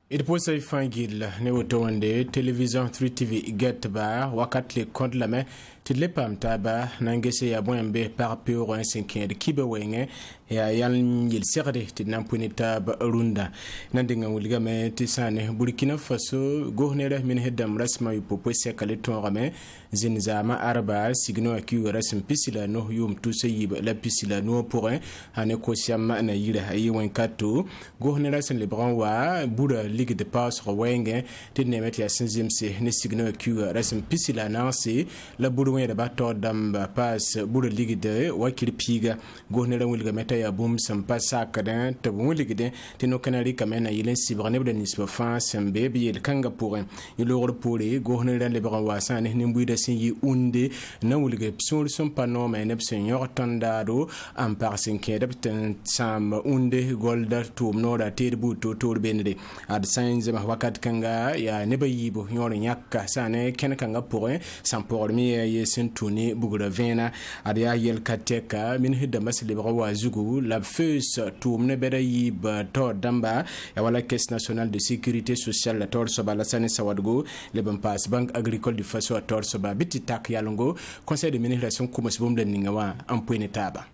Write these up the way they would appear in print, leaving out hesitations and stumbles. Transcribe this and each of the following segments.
Il pose fangil ne wotonde television 3 TV get ba wakat le kond la me tidle pam taba nangese ya bwembe par pure 5 de kibe wenge ya yan yil serre tidnan punita ba runda nandinga wuliga me tisane Burkina Faso gohnere min hedam rasma yupopo sekale ton rame zinzama arba signo akiu rasm pisila no yum tusayib la pisila no pour hane ko siama na yira ayi wankato gohnere sen le bran wa bura ligue de passe rowenge tidnemet ya sinzimse ne signo akiu rasm pisila nansi la buru de bato damba pass buru ligue de wakil piga gohnere wuliga meta ya bum sam passa kadan to wuliga de tino kanari kamena yilen sibrane de nisba fa sembe bi el kanga pour yilo repole gohnere le bran wa san ne mbuida sinyi unde na wuliga psol son pano me ne seigneur tandado am par 5 de sam unde golda tum no da terbu to benede ad signs ma wakat kanga ya ne bayibo yoro nyakka sane ken kanga pour sam pour mi yesin tuni bugura vena ad ya yel kateka min hidda masle wa zugu la feus tum ne beda yib to damba ya wala caisse nationale de sécurité sociale la tor soba la sane sawadgo le ban pass banque agricole du faso tor soba biti tak yalongo conseil de ministration kuma sibum den ningawa en point taba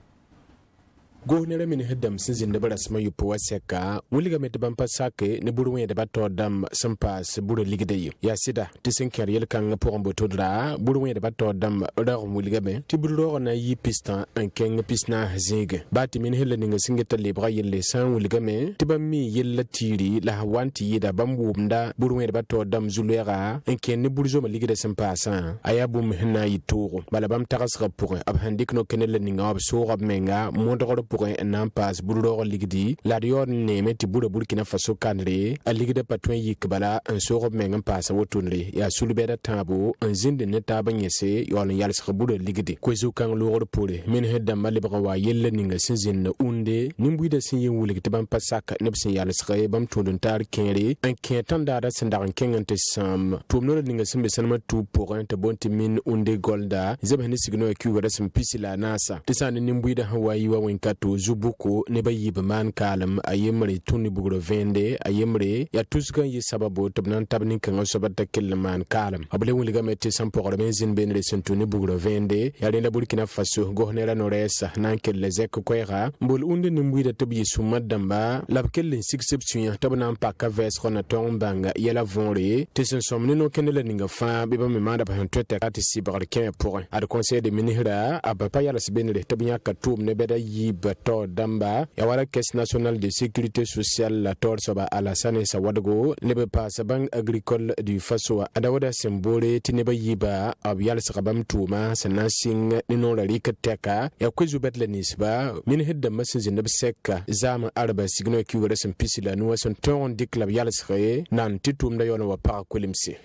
gohnere min hedam sinzin de barasma yupo waseka wuliga met bampa sake ne buruwe de bato dam sampas buru ligde ya sida tisin keriyel kan pour mbotodra buruwe de bato dam dar wuliga be tiburo na yi pistan en keng pisna zege bati min helle ninga singeta libra yelle san wuliga me tibami yella tiri la wanti yida bambumda buruwe de bato dam zulera en ken ne burzo ma ligde sampasa ayabum hina yituru balabam tagasra pour ab handik no kenel ninga ab so ab menga mondoro pour un impasse boulot ligdi la dior ne meti bura Burkina Faso kanre a ligde patwen yikbala un soro menga passa wotunre ya sulbeda tabo un zinde ne tabanyese yon yals khabura ligdi kwezu kan loro pole min hedda malibra wa yelle ninga sinzin unde nimbuida sinye wuligde bam pasaka nebsin yals khaye bam tudun tar kenre un kentan dada sindar kengante sam tumno ninga simbe sanma tu pour un te bonti min unde golda zebhani signo ku wada sim pisila nasa tisane nimbuida hawayi wa wenka to zubuko ne bayiba man kalam ayemre tuni bugro vende ayemre ya tusgan yi sababu tabnan tabnin kan sobata kilman kalam abule wuliga meti sampor benzin ben resentuni bugro vende ya le Burkina Faso gohnera noresa nan kelle zek koyra mbol unde ni mbuida tabi sumadamba labkelle exception tabnan pakka ves khona tombanga yela vonre tesen somni no kenela ninga fa biba me manda ba hantete ati sibar ken pour ad conseil de ministre abapa yala sbenre tabinya katum ne beda yiba to damba ya wala caisse nationale de sécurité sociale la tor soba Alassane Sawadgo lebe passe banque agricole du Faso adawada sembole tineba yiba abyal sakabam tuma sanasing nino la rikateka ya kwezu betle nisba min hedda masin seka zama arba signo ki wala sempisila no son ton diklab yal sre nan titum da yona wa para kulimsi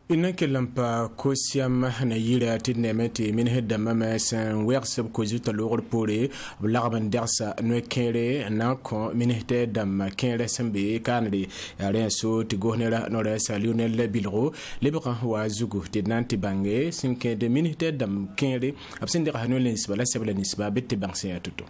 inake lampa kosiam na yira tidne meti min hedda mama san wersab ko zuta lor pore blagaban dersa no kere na ko min hedda dam kere sambe kanri ya so ti gohnera no resa Lionel Bilro lebra wa zugu tidnanti bange sinke de min hedda dam kere absende hanu linsba la sebla nisba bette banse atuto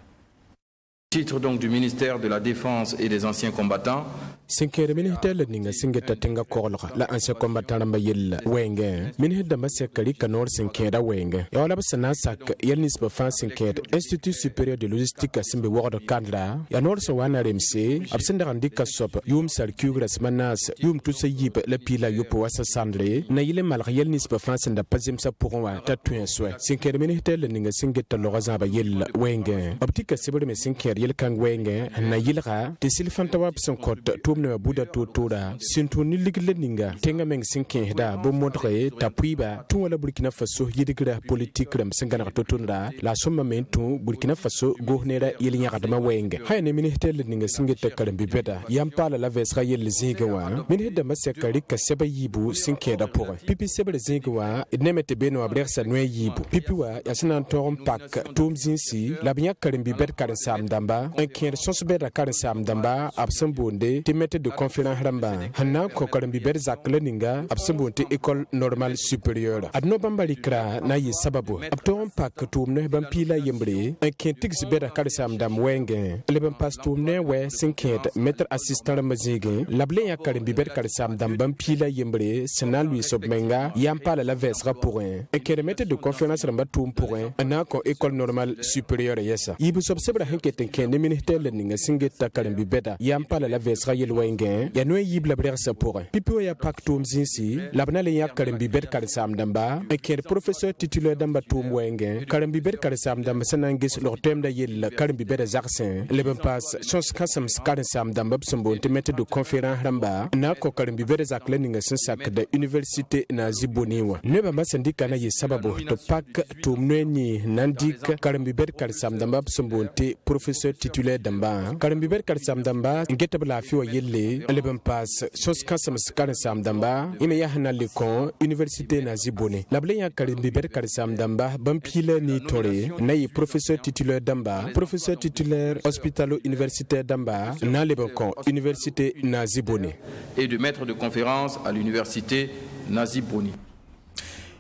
titre donc du ministère de la Défense et des anciens combattants. Sinkere ministère le ninga singeta tenga korla la ancien combattant ba yella wenge ministre masekali kanor sinkera wenge ya wala basana sak yelnis ba fan sinkere institut supérieur de logistique simbe word kadra ya nor so wana remse absenda randika sop yum sal kugras manas yum tout se yip le pila yopo wasa sandre na yile mal yelnis ba fan senda pazim sa pour wa tatuen so sinkere ministère le ninga singeta loraza ba yella wenge optika sibre me sinkere yel kan wenge na yilra te silfanta wa pson kot tumne buda totora sinto ni ligle ninga tenga meng sinke da bo montre tapuiba tu wala Burkina Faso yidigra politique ram singana totonda la somma mentu Burkina Faso gohnera yelinya kadama wenge hayne ministère ninga singeta karambi beda yampala la vesra yel zigawa ministère masekari ka seba yibu sinke da pour pipi seba zigawa nemete beno abresa no yibu pipi wa yasina tom pak tum zinsi la binya karambi bed karan sam damba damba en kẽed sõs-bɛɛda karen-saam dãmba b sẽn boonde tɩ mètre de conférence rãmba sẽn na n kõ karen-bi-bɛd zak la ninga b sẽn boond tɩ école normale supérieure ad no bãmba rɩkra na n yɩ sababu b tog n pak tʋʋm ne bãmb piila yembre n kẽ tigs bɛda karen-saam dãmb wɛɛngẽ leb n pas tʋʋm ne wɛ sẽn kẽed mètre assistant rãmbã zĩigẽ la b le yã karen-bi-bɛd karen-saam dãmb bãmb piila yembre sẽn na n lʋɩɩs b menga yam paala la vɛɛsgã pʋgẽ n kẽed mètre de conférence rãmbã tʋʋm pʋgẽ n na n kõ école normale supérieure yɛsa yɩɩb soab sebra sẽn ket n kẽ ne ministère la ninga sẽn get t'a karen-bi-bɛda yam paala la vɛɛsgã yel-wɛɛngẽ yaa no n yiib la b regsã pʋgẽ pipi wã yaa pak tʋʋm zĩisi la b na le yã karen-bi-bɛd karen-saam dãmba n kẽed professeur titulaire dãmba tʋʋm wɛɛngẽ karen-bi-bɛd karen-saam dãmb sẽn na n ges log-toɛɛmda yell karen-bi-bɛda zagsẽ leb n paas sõs-kãsems karen-saam dãmba b sẽn boond tɩ mètre de conférence rãmba n na n kõ karen-bi-bɛda zak la ninga sẽn sakda université nazi boni wã nebãmbã sẽn dɩka na yɩ sababu tɩ pak tʋʋm noe nii na n dɩk karen-bi-bɛd karen-saam dãmba b sẽn boond tɩ professeur titulaire dãmba karen-bi-bɛd karen-saam dãmba n get b laafɩ wã yelle leb n paas sõs-kãsems karen-saam dãmba yẽ me yaa sẽn na n le kõ université nazi boni la b le yã karen-bi-bɛd karen-saam dãmba bãmb piila nii tõre n na yɩ professeur titulaire dãmba professeur titulaire hospitalo universitaire dãmba n na n leb n kõ université nazi boni et de maître de conférence à l'université Nazi Boni.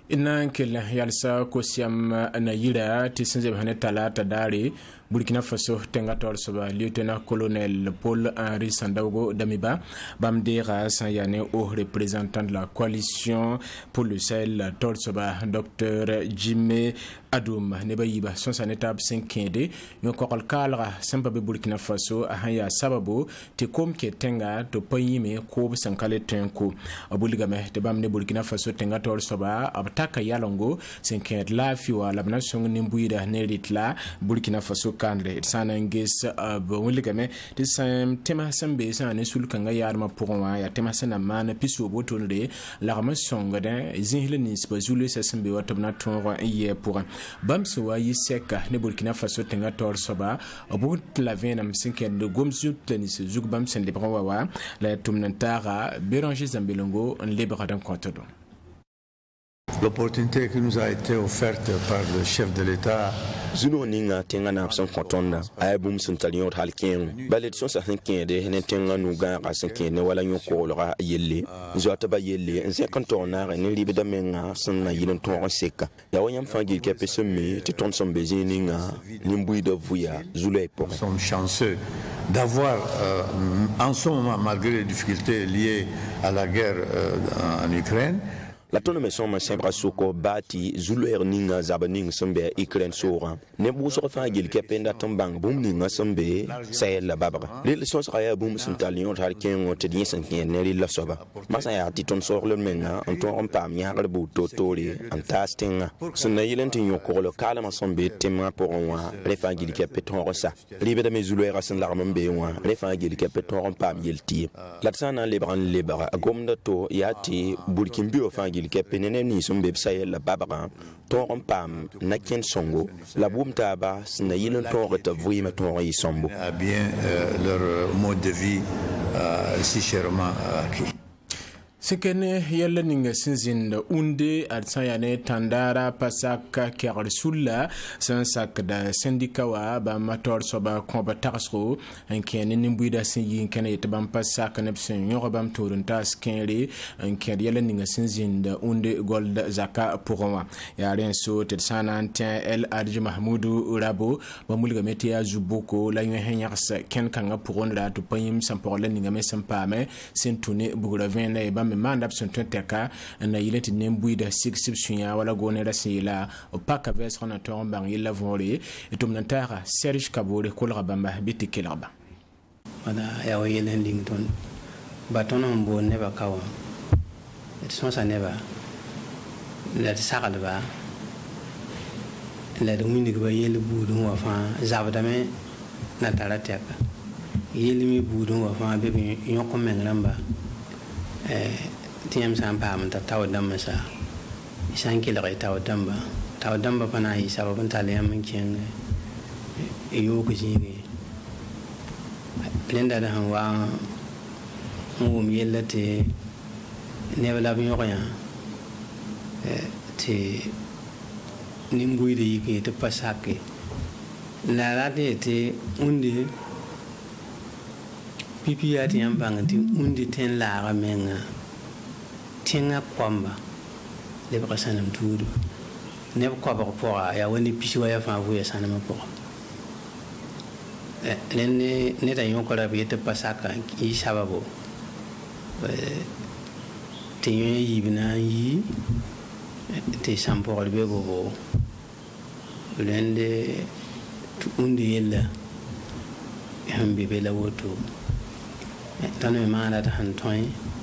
Ina kela yalsa kosiam na yira tɩ sẽn zeb ne talata daare Burkina Faso tenga tɔr soba lieutenant colonel Paul Henri Sandaogo Damiba bam deega sẽn yaa ne au représentant de la coalition pour le Sahel tɔr soba docteur Jimé Adoum ne ba yiba sõsa ne tab sẽn kẽede yõ-kogl kaalga sẽn pa be Burkina Faso a sẽn yaa sababu tɩ kom ke tẽnga tɩ pa yĩme koob sẽn ka le tõe n ko b wilgame tɩ bãmb ne Burkina Faso tenga tɔr soba b taka yalengo sẽn kẽed laafɩ wa la b na sõng nin-buiida ne rɩt la Burkina Faso kãndre d sã n na n ges b wilgame tɩ sẽn tẽma sẽn be sã ne sul-kãngã yaadmã pʋgẽ wã yaa tẽma sẽn na maan pis-woob wotone lagm n sõngdẽ zĩsl ninsba zu-loeesã sẽn be wa tɩ b na tõog n yɛɛ pʋgẽ bãmb sẽn wa yɩ sɛka ne Burkina Faso tẽngã taoor soaba b wʋt la vẽenem sẽn kẽnd gom zut la ninsã zug bãmb sẽn lebg wa wa la tʋmd n taaga Béranger Zambelengo n lebgd n kõtdo. L'opportunité qui nous a été offerte par le chef de l'État Zuno ninga tenga na sẽn kõ tõnda a yaa bũmb sẽn tar yõod hal kẽengẽ bala d sõsa sẽn kẽede ne tẽngã nu-gãagã sẽn kẽed ne wala yõ-koglga yelle zoa-tɩ yelle n zẽk n tog naagẽ ne rɩbda mengã sẽn na yɩl n tõog n seka yaa wa yãmb fãa gil kɛpẽ sẽn me tɩ tõnd sẽn be zĩig ninga nin-buiidã vuya zu-loɛɛ pʋgẽ. Nous sommes chanceux d'avoir en ce moment, malgré les difficultés liées à la guerre en Ukraine, la tõnd me sõma sẽbga sʋko baa tɩ zu-loɛɛg ninga zab ning sẽn be a Ukraine soogã neb wʋsg fãa gil kɛpẽ n dat n bãng bũmb ninga sẽn be Sahel la babga rel sõsga yaa bũmb sẽn tall yõod hal kẽengõ tɩ d yẽ sẽn kẽed ne rɩl la soaba masã yaa tɩ tõnd sogl menga n tõog n paam yãgr buud toor-toore n taas tẽngã sẽn na yɩl n tɩ yõ-kogl kaalmã sẽn be tẽmã pʋgẽ wã rẽ fãa gil kɛpẽ tõog sa rɩbdame zu-loɛɛgã sẽn lagm n be wã rẽ fãa gil kɛpẽ tõog n paam yel tɩɩm la d sã n na n lebg n lebga gomda to yaa tɩ burkin bɩ wã fãa gil kɛpẽ ne neb nins n be b Sahel la babgã tõog n paam na-kẽnd sõngo la b wʋm taaba sẽn na yɩl n tõog tɩ b vɩɩmã tõog n yɩ sõmbo. à bien leur mode de vie si chèrement acquis. Sekene yalla ninga sinzin unde ad sayane tandara pasaka kegr sulla san sakda syndicat wa ba mator soba komba taxro en kene nimbuida sin yin kene yetbam pasaka nepsen yoro bam torun tas kenre en kene yalla ninga sinzin unde gold zaka pourwa ya ren so te sana antien el adji mahmoudou rabo ba mulga metia zuboko la yen henyarsa ken kanga pourondra to payim samporla ninga mesam pame sentune bugura vene ba mandap son teka na yileti nembuida six-six wala gone rasila o paka ves on atom bang yilla vore etum nantara Serge Kabore kolra bamba bitikilaba wala ya wayelen dington batono mbo neba kawa et sonsa neba la sagalba la de mindig ba yel budu wa fa zabdame na tarateka yelimi budu wa fa be yoko mengramba tiyam san pam ta taw dam sa san kila ga taw damba pana yi sababun taliyam kin yo ku jini lenda da hanwa mu yellate ne bala bin yo ya te nimbui de yi ke te pasake la rate te undi pipi ya ti yambang ti undi ten la ga menga tenga kwamba le ba sanam tudu ne ko ba ko ya woni pisiwa ya fa fu ya sanam po ne da yon ko la bi te pasaka yi sababu te yi bina yi te sampo le bebo lende undi yella hambi bela woto tan me mana ta hantoy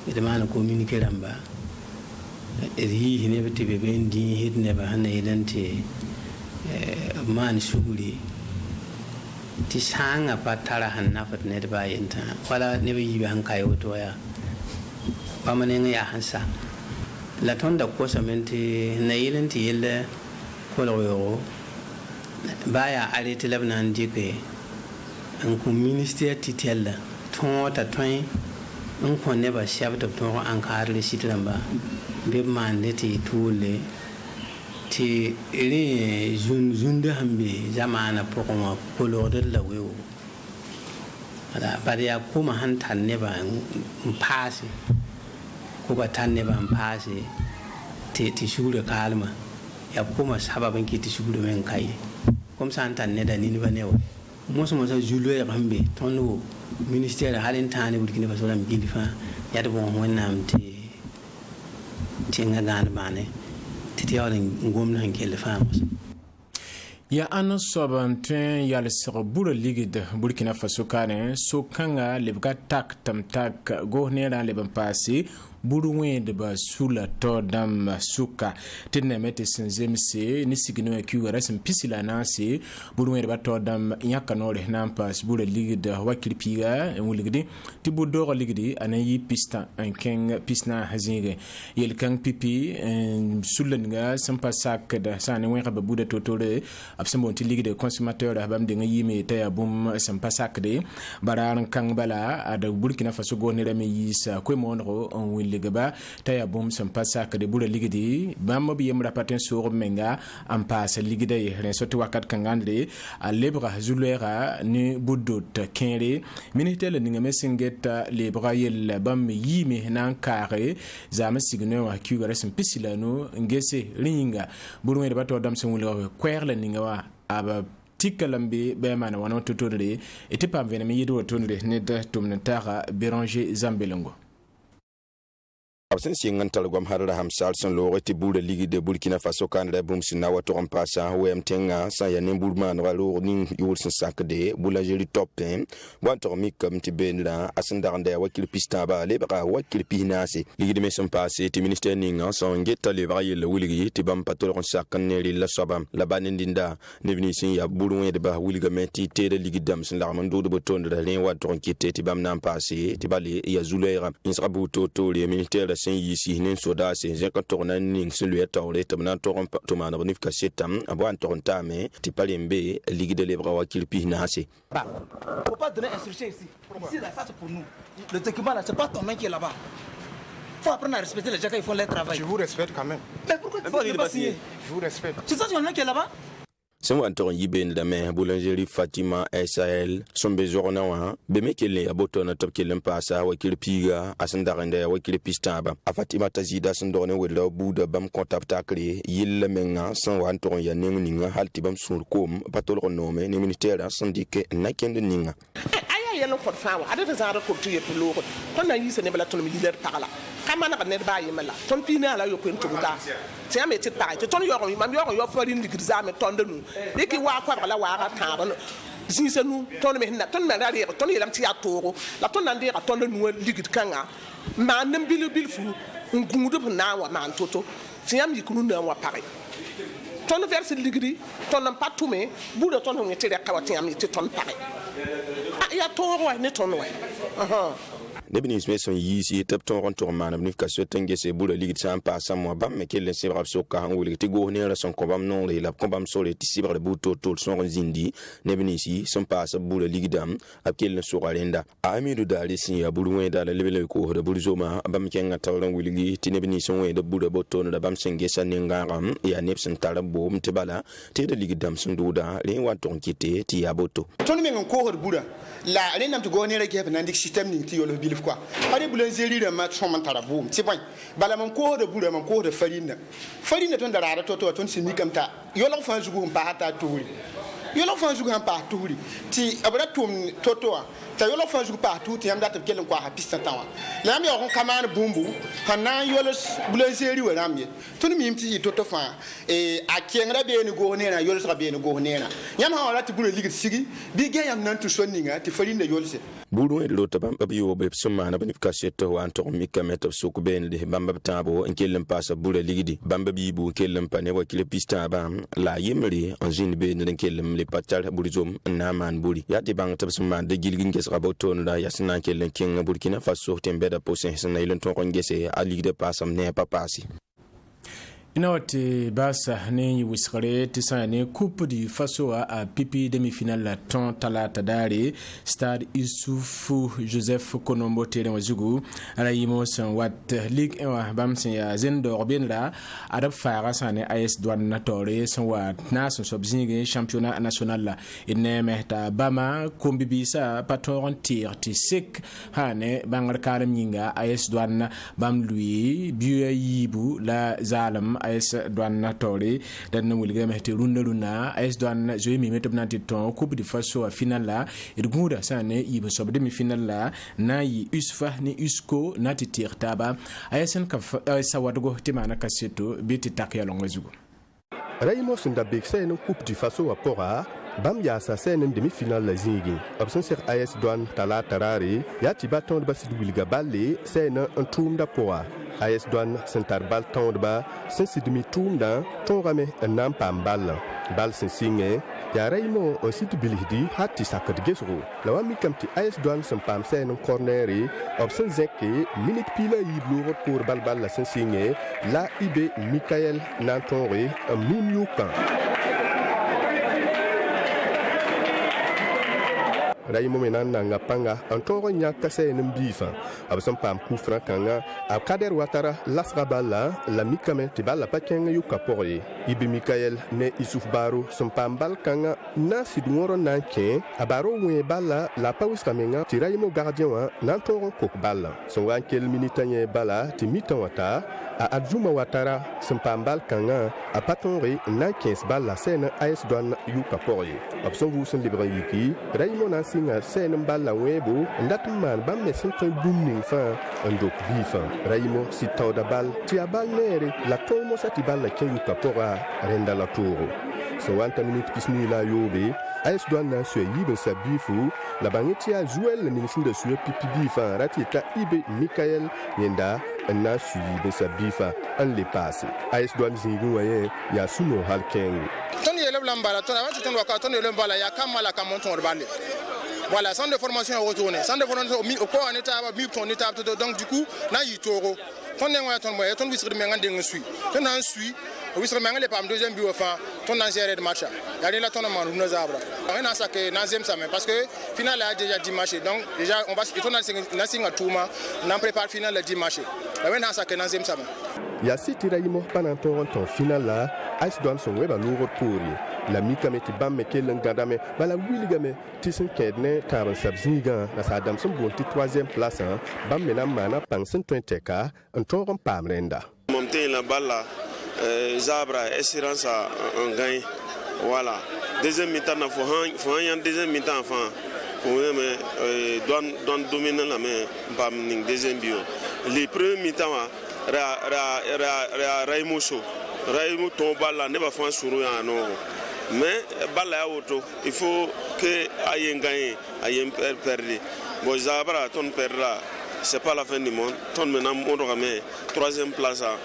ede mana communiquer ramba ede hi ne beti be bendi hidne ba hanne idante man shuguli ti sanga patara hanna fat ne ba yenta wala ne be yibe hankai woto ya ba mane ya hansa la tonda ko samenti na yelenti yelle ko lo baya arrêté labnan dike un ko ministère titella ton ta ton un ko ne ba chef de ton en cadre sitramba be mande ti tule ti ri jun de hambe zamana pokoma kolor de la wewo ala bari ya kuma han tan ne ba mpasi ko ba tan ne ba mpasi ti shure kalma ya kuma sababin ki ti shure men kai comme ça antan ne da ni ba ne wo mo so julo ya hambe ton wo ministère halin tane burkina faso lam gilifa ya da bon wonnam ti ngagan bane ti yawle ngomna hankele famos ya an sobantin ya le sir bura ligid burkina faso kane so kanga lebga tak tam tak go ne ran le ban passé buruwen de ba sula to dam suka tinne mete senzemse ni sigino ya kiwa rasim pisila nansi buruwen de ba to dam nyaka nore nampas bura ligid wakilpiga wuligidi tibu doro ligidi anayi pista en ken pisna hazinge yel kan pipi sulenga sampa sak da sane wen ka buda totore absamo ti ligide consommateur bam de yime taya bum sampa sak de baran kan bala ada burkina faso go ne rame yisa ko monro on ligaba taya bum sampa sak de bura ligidi bam bi yem rapaten sur menga am passe ligide ren sotti wakat kangandre a lebra zulera ni budut kenre minitel ni ngamesingeta lebra yel bam yime nan kare zama signo wa kiwa sim pisilano ngese ringa buru de bato dam sen wulwa kwerle ni ngawa aba tikalambe be mana wana tutore etipa vene mi yido tonre ne da tumnatara Béranger Zambelongo absen singan talgom harra hamsal son lo reti bula ligi de Burkina Faso kan da bum sinawa to passa wem tenga sa ya ne bulman walo ni yul sen sakde boulangerie top 10 bon to mi comme ti benla asanda nda wakil pista ba le ba wakil pinase ligi de meson passé ti ministère ninga son getta le ba yele wuligi ti bam patol on sakkan ne la sobam la banindinda ne vini sin ya bulun de ba wuliga meti te de ligi dam sen la man do de ton de len wa to kite ti bam nan passé ti bale ya zulera insrabu to le ministère sen yisi nen soda se jeka torna ning se lui tawle tamna toron to mana bonifika setam abwan toronta me ti palembe ligue de lebra wakil pinase faut pas donner instruction ici là ça c'est pour nous le document là c'est pas ton main qui est là-bas faut apprendre à respecter les gens qui font leur travail. Je vous respecte quand même. Mais pourquoi tu ne veux pas signer? Je vous respecte. C'est ça, c'est le mec qui est là-bas. C'est moi Antoine Yibén de la boulangerie Fatima SAL son besoin na beme kele abotona top kele mpasa wakil piga asandarende wakil pistaba a Fatima tazida sandone wela buda bam contacta kle yilla menga san wa Antoine ya ninga halti bam surkom patol nome ni ministère syndiqué na kende ninga yelo ko faawa ada ta zara ko tuye pilo ko ton na yise ne bala ton mi leader pagala kama na ne ba yimela ton pina ala yo ko ntuda ti am eti pa ti ton yo ko mam yo ko yo farin digriza me ton de nu iki wa kwa bala wa ga ta ba zinse nu ton me hinna ton me ra re ton yelam ti ya toro la ton na ndira ton de nu ligid kanga ma nem bil fu ngungudo na wa man toto ti am yikunu na wa pare ton verse ligri ton na patume bu de ton ngete re kawati am ti ton pare ya toro ne ton we ne bini sme son yisi tap ton ron to man bini ka so tenge se bula ligi sam pa sam mo bam me kelen se brab so ka ngoli ti go ne la son ko bam non le la ko bam so le ti sibre bu to son zindi ne bini si son pa sa bula ligi dam ap kelen so galenda amidu dali sin ya bulu wen dala lebele ko de bulu zoma bam kenga tawlan wiligi ti ne bini son wen de bula boto no da bam senge sa ningam ya nepsen tala bo mtebala ti de ligi dam sun duda le wa ton kite ti ya boto ton men ko bula la re nam to go ne re ke nan dik system ni ti yolo bilif quoi ari bulan zeri de ma son man tara bo ti ban bala man ko de bula man ko de farina ton da rara to ton sini kamta yolo fa zugu pa hata turi yolo fa zugu pa turi ti abra tum totoa ta yolo fa zugu pa tu ti am data kelen kwa ha pista tawa la mi on kamane bumbu hanan yolo bulan zeri wa ramye ton mi imti toto fa a kengra be ni go ne na yolo sa be ni go ne na yam ha wala ti bulan ligi sigi bi ge yam nan tu soninga ti farina yolo se bulu en lota bam babiyo be sumana banificaseto wan to mi kameto suku ben de bamba tabo en kelen pasa bula ligidi bamba bibu kelen pane wa kile pista bam la yemri en jin be den kelen le patal burizom na man buri ya de bang tabsuma de gilgin ges raboton da yasna kelen king Burkina Faso tembe da posen sana ilon ton ngese a ligide pasam ne papasi Inawati basa ni wiskare tisa ni coupe du Faso a pipi demi-finale la ton talata dari stade Isufu Joseph Konombo tere wazugu ala yimo san wat Ligue 1 bamsin ya zendo bien la adab fara sane AS Douane Natore san wat nason sobzinge championnat national la ineme ta bama kombibisa patoron tir ti sik hane bangar karam yinga AS Douane bam lui biya yibu la zalam AS Douane Natore dan wulga mehte runda AS Douane zoe mi metop nanti ton coupe du Faso a final la irgunda sane yibu sob demi final la na yi usfa ni usko nati tir taba ASN ka sawadgo timana kaseto biti takya longwezugo Raymond Sundabek sen coupe du Faso a pora bam ya sa sen demi-finale la zingi absen ser AS Douane tala tarare ya tiba ton ba sidu wilga balle sen un toum da pora AS Douane sentar bal ton ba sen sidumi toum da ton rame un nam pam bal sen singe ya Raymond un situ bilihdi hatti sakat gesro la wami kamti AS Douane sen pam sen corneri absen zeke minute pila yiblo pour bal la sen singe la ibe Michael Nantonre Mimyukan Raymond menana ngapanga antoro nyaka sen mbifa absan pam coup franc kanga Abkader Ouattara lasrabala la mikame tibala pakenga yuka pore ibi Michael ne Issouf Baro son pambal kanga na sidworo nanke abaro we bala la pawis kamenga ti Raymond gardien wa nantoro kok bala son wankel minitanye bala ti mitawata a adjuma Ouattara son pambal kanga a patonre na 15 bala sen AS Douane yuka pore abson vous sen libre yiki Raymond singa sen mbala webo ndatman bam me sen booming fa ndok bifa Raymond si tawda bal ti abal nere la tomo sati bal la ken kapora renda la toro so wanta minute kisni la yobe AS Douane na so yibe sa bifu la bangeti a jouer le ministre de sué pipi bifa ratita ibe Michael Yenda na suivi sa bifa en les passé AS Douane zingu waye ya suno halken ton yele blambala ton avant ton waka ton yele blambala ya kamala kamonton bale. Voilà, centre de formation est retourné. Centre de formation au corps en état, ton état, donc du coup, là, il toro. Ton est ton moyen, ton whisky de mengan de suit. Ton en suit, whisky de mengan est pas deuxième but, enfin, ton ancien de match. Il y a des là, ton amant, nous avons. On a ça que Nazem Samen, parce que final a déjà 10 matchs. Donc, déjà, on va se faire un tour, on prépare le final de 10 matchs. On a ça que Nazem Samen. Il y a 6 tiraillements pendant ton final là, AS Douane sont web à l'ouvre pour la mikameti bamme kelen gadame bala wiligame tisen kedne taban sabzinga na sadam son bonti 3e place bamme na mana pansen tonteka un toron pamrenda monter la balle Zabra espérance en gain voilà deuxième mi-temps na faut un deuxième mi-temps enfin pour me Douane dominer la main bam ning deuxième bio les premiers mi-temps ra Raymond tomba là ne va faire sur un non mais bala auto il faut que ayen gagner ayen perdre bon Zabra ton perdra c'est pas la fin du monde. Ton maintenant on ramène 3e place à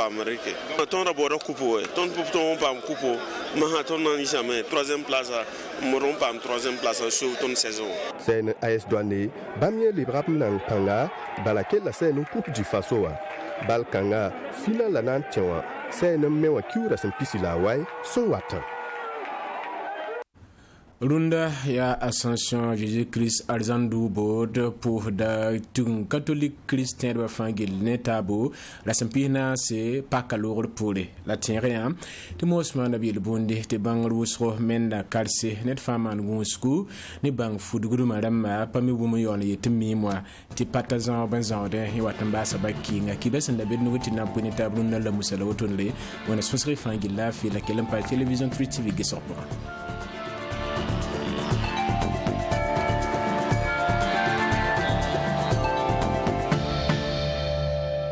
Amérique. Ton d'abord coupe, ton pas coupe, mais ton n'en jamais 3e place à moron pas 3e place sur ton saison. C'est une AS Douane, Bamie Librap Nang Panga, Balaké la scène coupe du Fasoa. Balkanga, final la Nantiwa, c'est une mewa Kura Simpisila Wai, son watan. Runda ya Ascension Jésus-Christ Arzandou Bod pour da tung catholique chrétien de fangil netabo la sampina c'est pas calor pour la tien te mosman nabil bondi te bangrusro menda kalse net faman gusku ni bang fuduguru madama pami bumu yon yete mimwa ti patazan banzan de watamba sabaki nga kibesen da bedno tina bonita brunna la musala wotonle wona sosri fangil la fi la kelam pa télévision 3 TV gesorpo